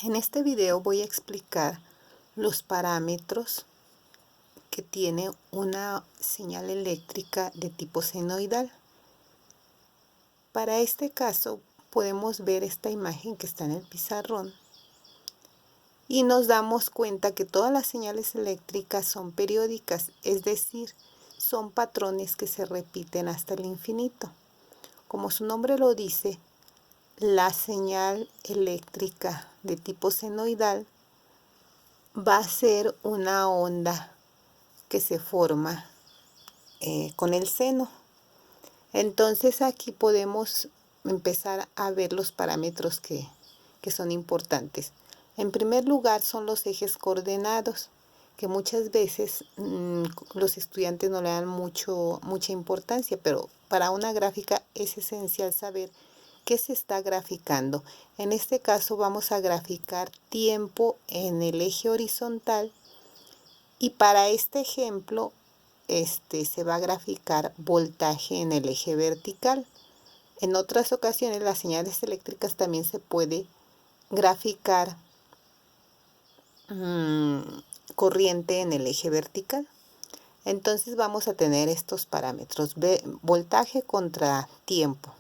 En este video voy a explicar los parámetros que tiene una señal eléctrica de tipo senoidal. Para este caso podemos ver esta imagen que está en el pizarrón y nos damos cuenta que todas las señales eléctricas son periódicas, es decir, son patrones que se repiten hasta el infinito. Como su nombre lo dice, la señal eléctrica de tipo senoidal va a ser una onda que se forma con el seno. Entonces aquí podemos empezar a ver los parámetros que son importantes. En primer lugar son los ejes coordenados, que muchas veces los estudiantes no le dan mucha importancia, pero para una gráfica es esencial saber qué se está graficando. En este caso vamos a graficar tiempo en el eje horizontal y para este ejemplo se va a graficar voltaje en el eje vertical. En otras ocasiones las señales eléctricas también se puede graficar corriente en el eje vertical. Entonces vamos a tener estos parámetros, voltaje contra tiempo.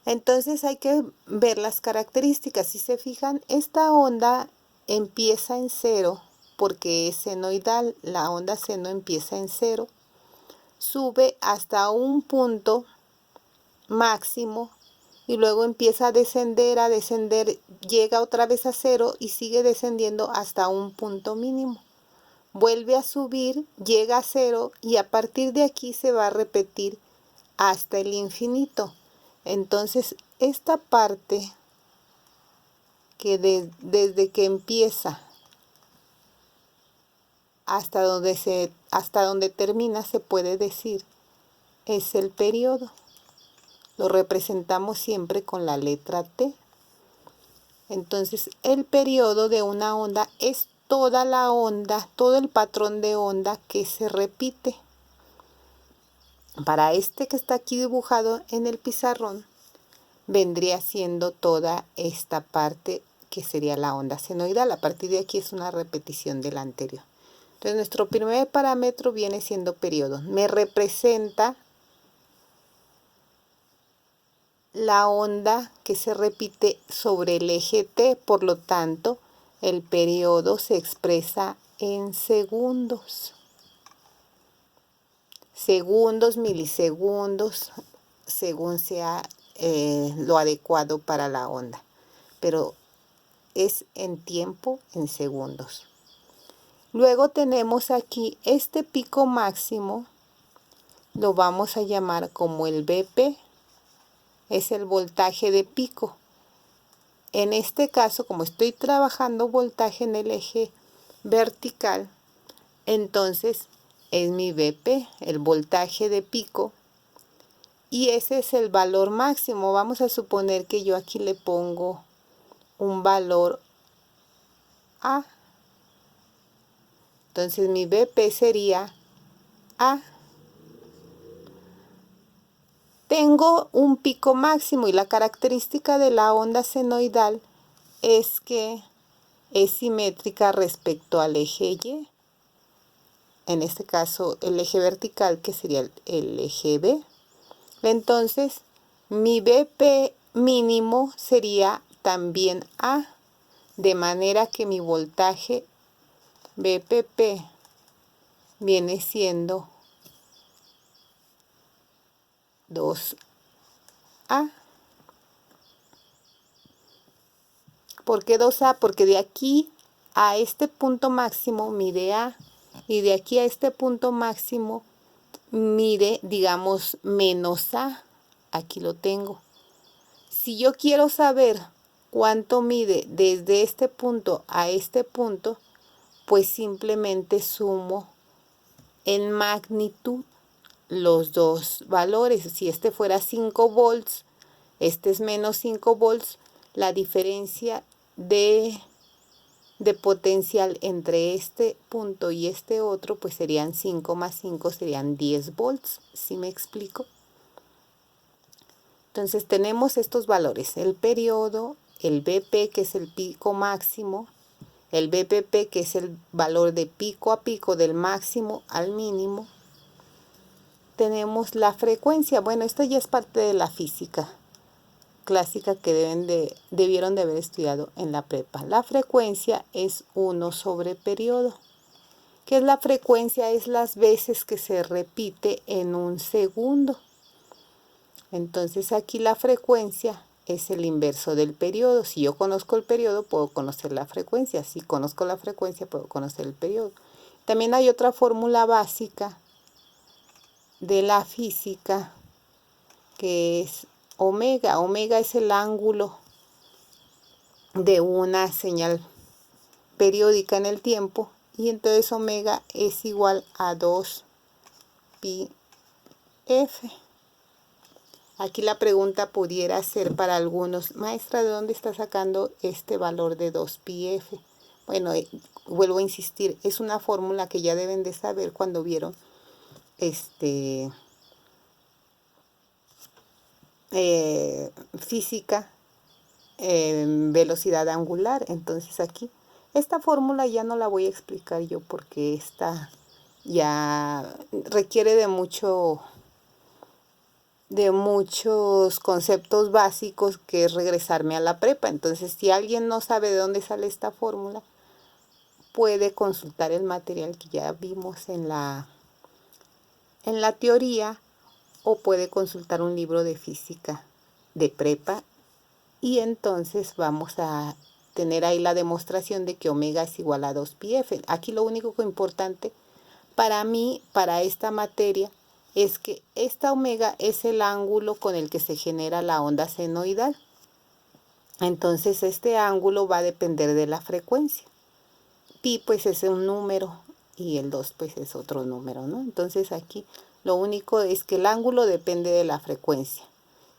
Entonces hay que ver las características. Si se fijan, esta onda empieza en 0 porque es senoidal. La onda seno empieza en 0, sube hasta un punto máximo y luego empieza a descender, llega otra vez a 0 y sigue descendiendo hasta un punto mínimo. Vuelve a subir, llega a 0 y a partir de aquí se va a repetir hasta el infinito. Entonces esta parte que desde que empieza hasta donde termina se puede decir es el periodo. Lo representamos siempre con la letra T. Entonces el periodo de una onda es toda la onda, todo el patrón de onda que se repite. Para este que está aquí dibujado en el pizarrón, vendría siendo toda esta parte que sería la onda senoidal. A partir de aquí es una repetición de la anterior. Entonces nuestro primer parámetro viene siendo periodo. Me representa la onda que se repite sobre el eje T, por lo tanto el periodo se expresa en segundos. Segundos, milisegundos, según sea lo adecuado para la onda, pero es en tiempo, en segundos. Luego tenemos aquí este pico máximo, lo vamos a llamar como el BP, es el voltaje de pico. En este caso, como estoy trabajando voltaje en el eje vertical, entonces es mi BP, el voltaje de pico, y ese es el valor máximo. Vamos a suponer que yo aquí le pongo un valor A. Entonces mi BP sería A. Tengo un pico máximo y la característica de la onda senoidal es que es simétrica respecto al eje Y. En este caso el eje vertical, que sería el eje B. Entonces mi BP mínimo sería también A, de manera que mi voltaje BPP viene siendo 2A. ¿Por qué 2A? Porque de aquí a este punto máximo mide A y de aquí a este punto máximo mide, digamos, menos A. Aquí lo tengo. Si yo quiero saber cuánto mide desde este punto a este punto, pues simplemente sumo en magnitud los dos valores. Si este fuera 5 volts, este es menos 5 volts, la diferencia de potencial entre este punto y este otro, pues serían 5 más 5, serían 10 volts. ¿Sí me explico? Entonces tenemos estos valores, el periodo, el BP, que es el pico máximo, el BPP, que es el valor de pico a pico del máximo al mínimo. Tenemos la frecuencia. Bueno, esto ya es parte de la física clásica que debieron de haber estudiado en la prepa. La frecuencia es 1 sobre periodo. ¿Qué es la frecuencia? Es las veces que se repite en un segundo. Entonces aquí la frecuencia es el inverso del periodo. Si yo conozco el periodo, puedo conocer la frecuencia. Si conozco la frecuencia, puedo conocer el periodo. También hay otra fórmula básica de la física que es omega. Omega es el ángulo de una señal periódica en el tiempo, y entonces omega es igual a 2pi f. Aquí la pregunta pudiera ser para algunos: maestra, ¿de dónde está sacando este valor de 2pi f? Bueno, vuelvo a insistir, es una fórmula que ya deben de saber cuando vieron física, velocidad angular. Entonces aquí esta fórmula ya no la voy a explicar yo, porque esta ya requiere de muchos conceptos básicos, que es regresarme a la prepa. Entonces, si alguien no sabe de dónde sale esta fórmula, puede consultar el material que ya vimos en la teoría, o puede consultar un libro de física de prepa, y entonces vamos a tener ahí la demostración de que omega es igual a 2pi f. Aquí lo único que importante para mí, para esta materia, es que esta omega es el ángulo con el que se genera la onda senoidal. Entonces este ángulo va a depender de la frecuencia. Pi pues es un número y el 2 pues es otro número, ¿no? Entonces aquí lo único es que el ángulo depende de la frecuencia.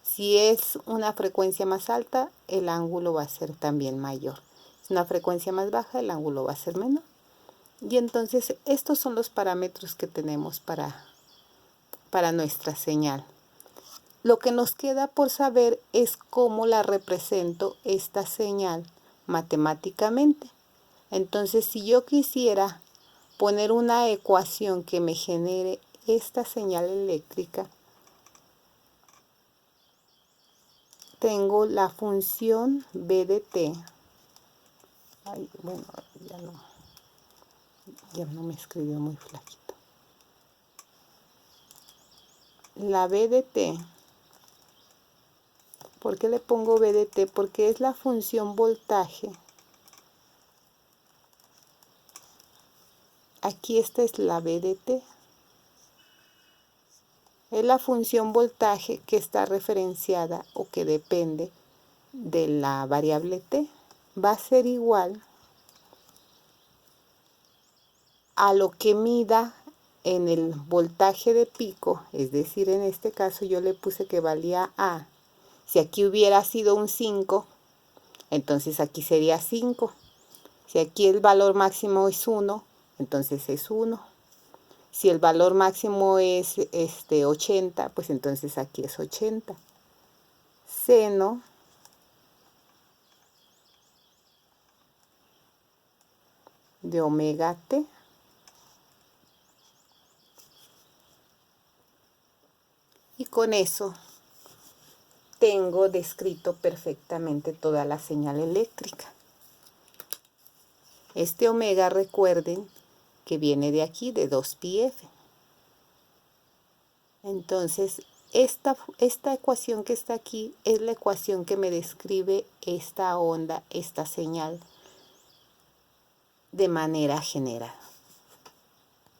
Si es una frecuencia más alta, el ángulo va a ser también mayor. Si es una frecuencia más baja, el ángulo va a ser menor. Y entonces estos son los parámetros que tenemos para nuestra señal. Lo que nos queda por saber es cómo la represento esta señal matemáticamente. Entonces, si yo quisiera poner una ecuación que me genere esta señal eléctrica, tengo la función b de t. Ay, bueno, ya no me escribió muy flaquito. La b de t. ¿Por qué le pongo b de t? Porque es la función voltaje. Aquí esta es la b de t. Es la función voltaje que está referenciada o que depende de la variable t. Va a ser igual a lo que mida en el voltaje de pico, es decir, en este caso yo le puse que valía A. Si aquí hubiera sido un 5, entonces aquí sería 5. Si aquí el valor máximo es 1, entonces es 1. Si el valor máximo es 80, pues entonces aquí es 80. Seno de omega t. Y con eso tengo descrito perfectamente toda la señal eléctrica. Este omega, recuerden que viene de aquí, de 2pi f. Entonces, esta ecuación que está aquí es la ecuación que me describe esta onda, esta señal, de manera general.